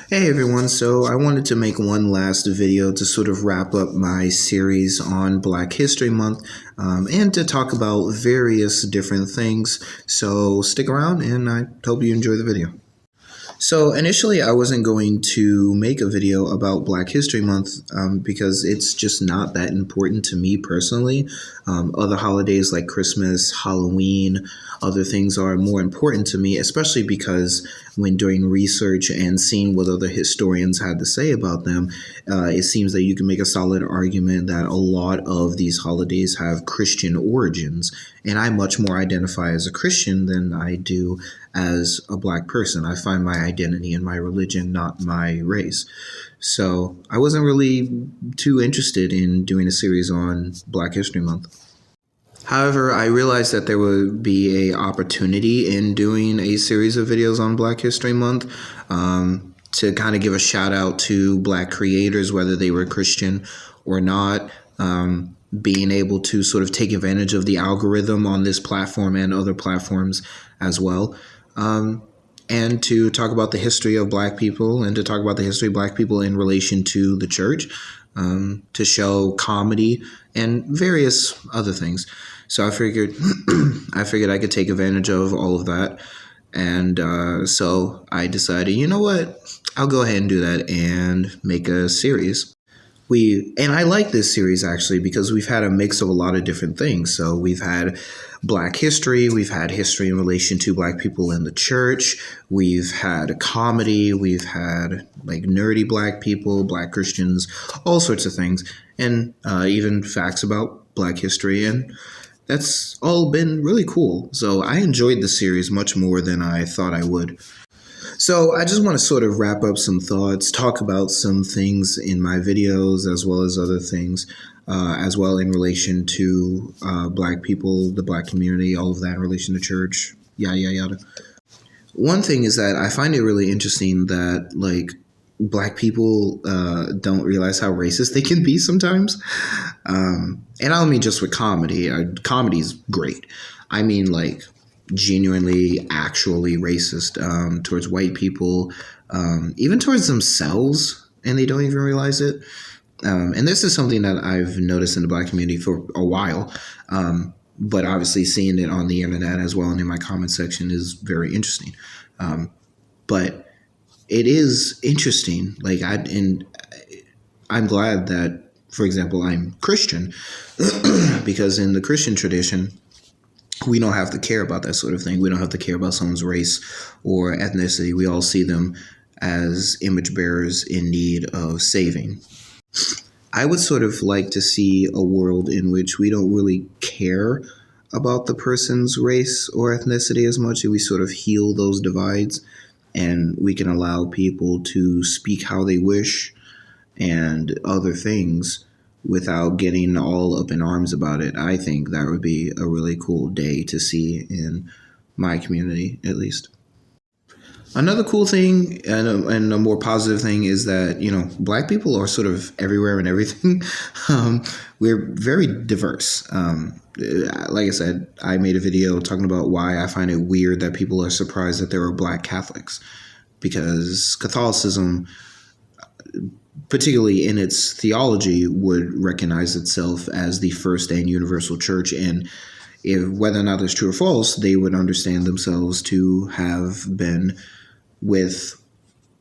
Hey everyone, so I wanted to make one last video to sort of wrap up my series on Black History Month and to talk about various different things. So stick around and I hope you enjoy the video. So initially, I wasn't going to make a video about Black History Month because it's just not that important to me personally. Other holidays like Christmas, Halloween, other things are more important to me, especially because when doing research and seeing what other historians had to say about them, it seems that you can make a solid argument that a lot of these holidays have Christian origins. And I much more identify as a Christian than I do as a Black person. I find my identity in my religion, not my race. So I wasn't really too interested in doing a series on Black History Month. However, I realized that there would be a opportunity in doing a series of videos on Black History Month to kind of give a shout out to Black creators, whether they were Christian or not. Being able to sort of take advantage of the algorithm on this platform and other platforms as well. And to talk about the history of Black people and to talk about the history of Black people in relation to the church, to show comedy and various other things. So I figured I could take advantage of all of that. And so I decided, you know what? I'll go ahead and do that and make a series. And I like this series actually because we've had a mix of a lot of different things. So we've had Black history, we've had history in relation to Black people in the church, we've had a comedy, we've had like nerdy Black people, Black Christians, all sorts of things, and even facts about Black history, and that's all been really cool. So I enjoyed the series much more than I thought I would. So I just want to sort of wrap up some thoughts, talk about some things in my videos as well as other things, as well in relation to Black people, the Black community, all of that in relation to church, yada, yada, yada. One thing is that I find it really interesting that, like, Black people don't realize how racist they can be sometimes. And I don't mean just with comedy. Comedy is great. I mean, like, genuinely, actually racist towards white people, even towards themselves, and they don't even realize it. And this is something that I've noticed in the Black community for a while, but obviously seeing it on the internet as well and in my comment section is very interesting. But it is interesting. Like I'm glad that, for example, I'm Christian because in the Christian tradition, we don't have to care about that sort of thing. We don't have to care about someone's race or ethnicity. We all see them as image bearers in need of saving. I would sort of like to see a world in which we don't really care about the person's race or ethnicity as much, and we sort of heal those divides, and we can allow people to speak how they wish and other things without getting all up in arms about it. I think that would be a really cool day to see in my community, at least. Another cool thing and a more positive thing is that, Black people are sort of everywhere and everything. We're very diverse. Like I said, I made a video talking about why I find it weird that people are surprised that there are Black Catholics, because Catholicism, particularly in its theology, would recognize itself as the first and universal church. And whether or not that's true or false, they would understand themselves to have been with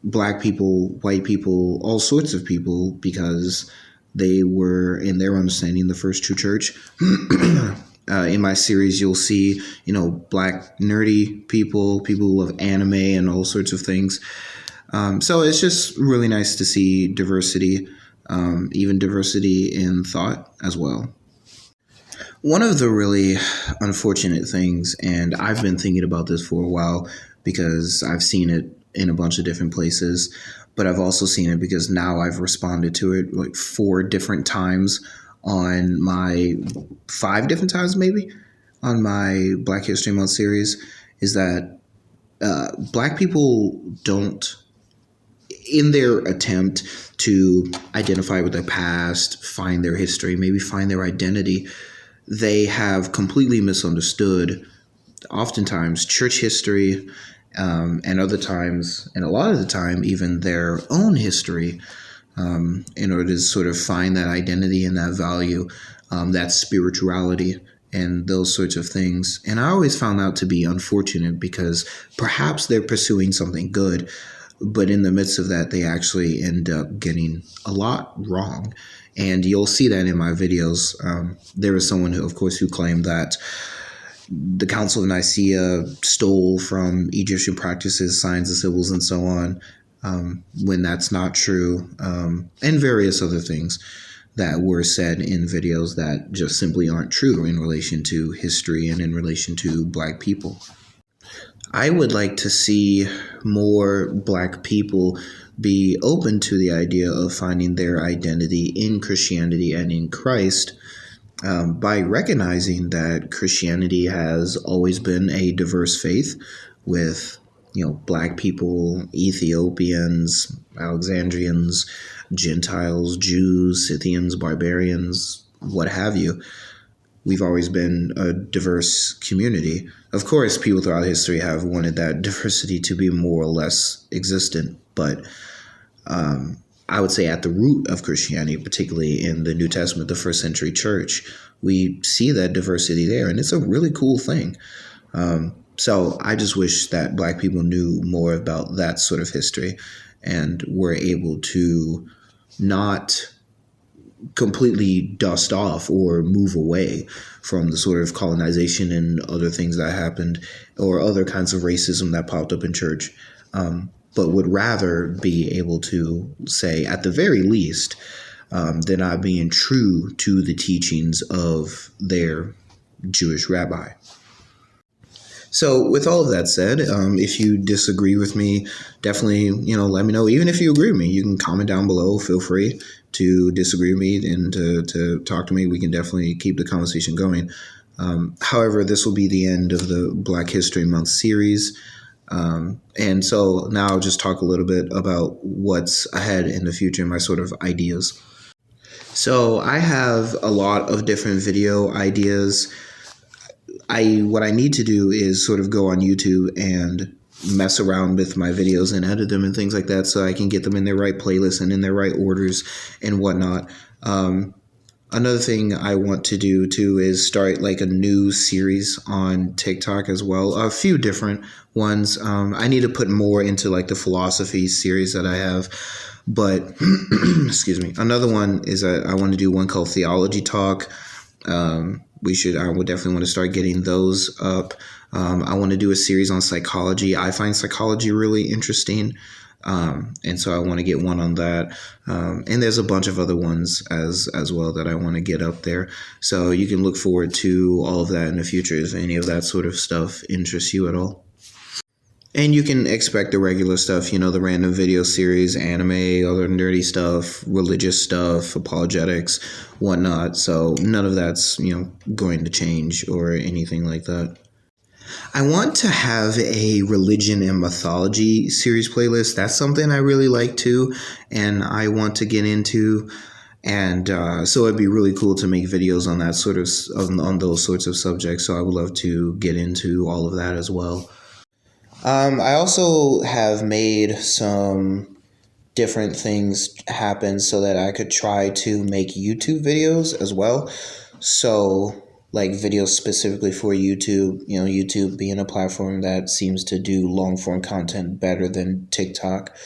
Black people, white people, all sorts of people, because they were, in their understanding, the first true church. In my series, you'll see, Black nerdy people, people who love anime and all sorts of things. So it's just really nice to see diversity, even diversity in thought as well. One of the really unfortunate things, and I've been thinking about this for a while because I've seen it in a bunch of different places, but I've also seen it because now I've responded to it like 4 different times on my 5 different times maybe on my Black History Month series, is that Black people don't, in their attempt to identify with their past, find their history, maybe find their identity, they have completely misunderstood, oftentimes, church history and other times, and a lot of the time, even their own history, in order to sort of find that identity and that value, that spirituality, and those sorts of things. And I always found that to be unfortunate because perhaps they're pursuing something good, but in the midst of that, they actually end up getting a lot wrong. And you'll see that in my videos. There was someone who, of course, who claimed that the Council of Nicaea stole from Egyptian practices, signs and symbols, and so on, when that's not true, and various other things that were said in videos that just simply aren't true in relation to history and in relation to Black people. I would like to see more Black people be open to the idea of finding their identity in Christianity and in Christ, by recognizing that Christianity has always been a diverse faith with, Black people, Ethiopians, Alexandrians, Gentiles, Jews, Scythians, barbarians, what have you. We've always been a diverse community. Of course, people throughout history have wanted that diversity to be more or less existent, but I would say at the root of Christianity, particularly in the New Testament, the first century church, we see that diversity there, and it's a really cool thing. So I just wish that Black people knew more about that sort of history and were able to not completely dust off or move away from the sort of colonization and other things that happened or other kinds of racism that popped up in church, but would rather be able to say, at the very least, they're not being true to the teachings of their Jewish rabbi. So with all of that said, if you disagree with me, definitely, let me know. Even if you agree with me, you can comment down below. Feel free to disagree with me and to talk to me. We can definitely keep the conversation going. However, this will be the end of the Black History Month series. And so now I'll just talk a little bit about what's ahead in the future, my sort of ideas. So I have a lot of different video ideas. What I need to do is sort of go on YouTube and mess around with my videos and edit them and things like that so I can get them in their right playlists and in their right orders and whatnot. Another thing I want to do too is start like a new series on TikTok as well. A few different ones. I need to put more into like the philosophy series that I have. But excuse me. Another one is I want to do one called Theology Talk. I would definitely want to start getting those up. I want to do a series on psychology. I find psychology really interesting. And so I want to get one on that. And there's a bunch of other ones as well that I want to get up there. So you can look forward to all of that in the future if any of that sort of stuff interests you at all. And you can expect the regular stuff, the random video series, anime, other nerdy stuff, religious stuff, apologetics, whatnot. So none of that's, going to change or anything like that. I want to have a religion and mythology series playlist. That's something I really like too, and I want to get into. And so it'd be really cool to make videos on that sort of on those sorts of subjects. So I would love to get into all of that as well. I also have made some different things happen so that I could try to make YouTube videos as well. So like videos specifically for YouTube, YouTube being a platform that seems to do long form content better than TikTok.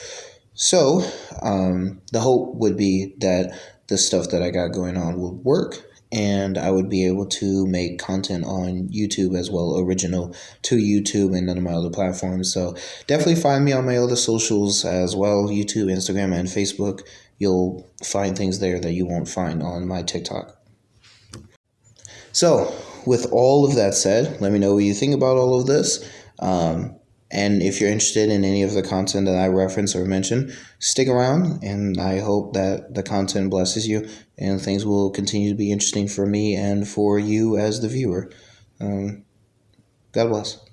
So the hope would be that the stuff that I got going on would work and I would be able to make content on YouTube as well, original to YouTube and none of my other platforms. So definitely find me on my other socials as well, YouTube, Instagram, and Facebook. You'll find things there that you won't find on my TikTok. So with all of that said, let me know what you think about all of this. And if you're interested in any of the content that I reference or mention, stick around, and I hope that the content blesses you and things will continue to be interesting for me and for you as the viewer. God bless.